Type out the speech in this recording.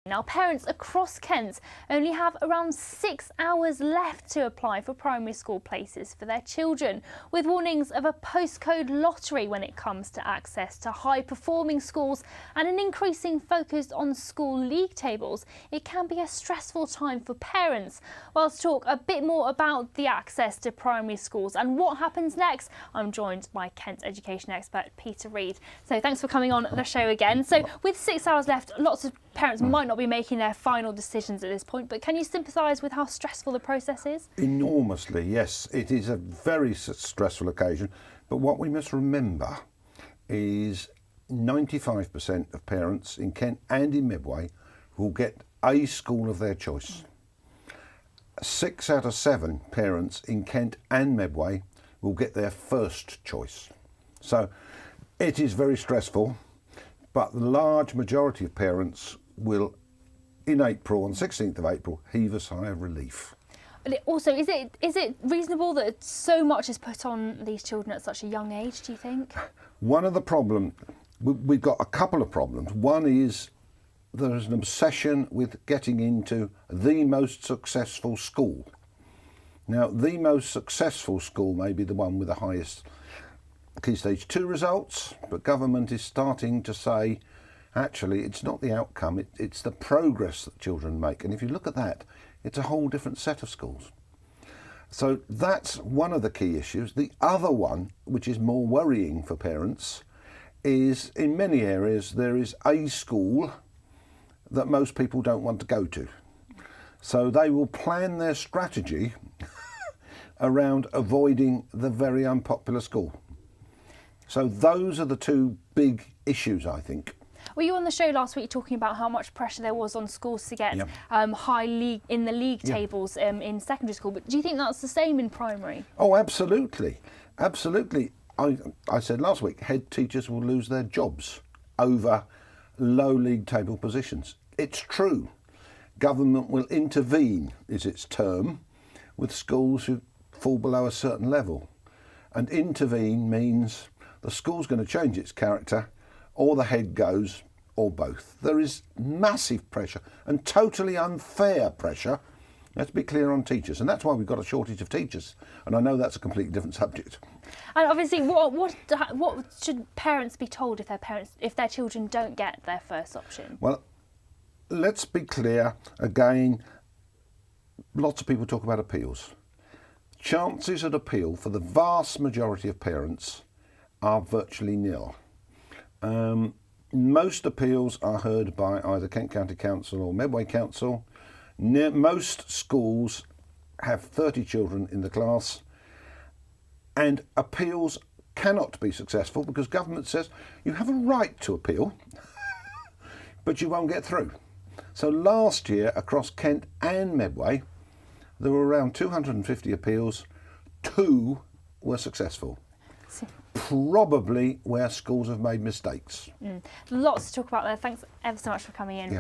Now, parents across Kent only have around 6 hours left to apply for primary school places for their children, with warnings of a postcode lottery when it comes to access to high-performing schools and an increasing focus on school league tables. It can be a stressful time for parents. Well, to talk a bit more about the access to primary schools and what happens next, I'm joined by Kent education expert Peter Reid. So thanks for coming on the show again. So with 6 hours left, lots of parents might not be making their final decisions at this point, but can you sympathise with how stressful the process is? Enormously, yes. It is a very stressful occasion, but what we must remember is 95% of parents in Kent and in Medway will get a school of their choice. 6 out of 7 parents in Kent and Medway will get their first choice. So it is very stressful, but the large majority of parents will, in April, on the 16th of April, heave a sigh of relief. Also, is it reasonable that so much is put on these children at such a young age, do you think? One of the problems, we've got a couple of problems. One is there is an obsession with getting into the most successful school. Now, the most successful school may be the one with the highest Key Stage 2 results, but government is starting to say, actually, it's not the outcome, it's the progress that children make. And if you look at that, it's a whole different set of schools. So that's one of the key issues. The other one, which is more worrying for parents, is in many areas there is a school that most people don't want to go to. So they will plan their strategy around avoiding the very unpopular school. So those are the two big issues, I think. Were you on the show last week talking about how much pressure there was on schools to get high league in the league tables in secondary school? But do you think that's the same in primary? Oh, absolutely, absolutely. I said last week, head teachers will lose their jobs over low league table positions. It's true. Government will intervene, is its term, with schools who fall below a certain level. And intervene means the school's going to change its character, or the head goes, or both. There is massive pressure and totally unfair pressure. Let's be clear on teachers, and that's why we've got a shortage of teachers. And I know that's a completely different subject. And obviously, what should parents be told if their children don't get their first option? Well, let's be clear again. Lots of people talk about appeals. Chances at appeal for the vast majority of parents are virtually nil. Most appeals are heard by either Kent County Council or Medway Council. Most schools have 30 children in the class, and appeals cannot be successful because government says you have a right to appeal, but you won't get through. So last year across Kent and Medway, there were around 250 appeals. 2 were successful. Probably where schools have made mistakes. Lots to talk about there. Thanks ever so much for coming in. Yeah.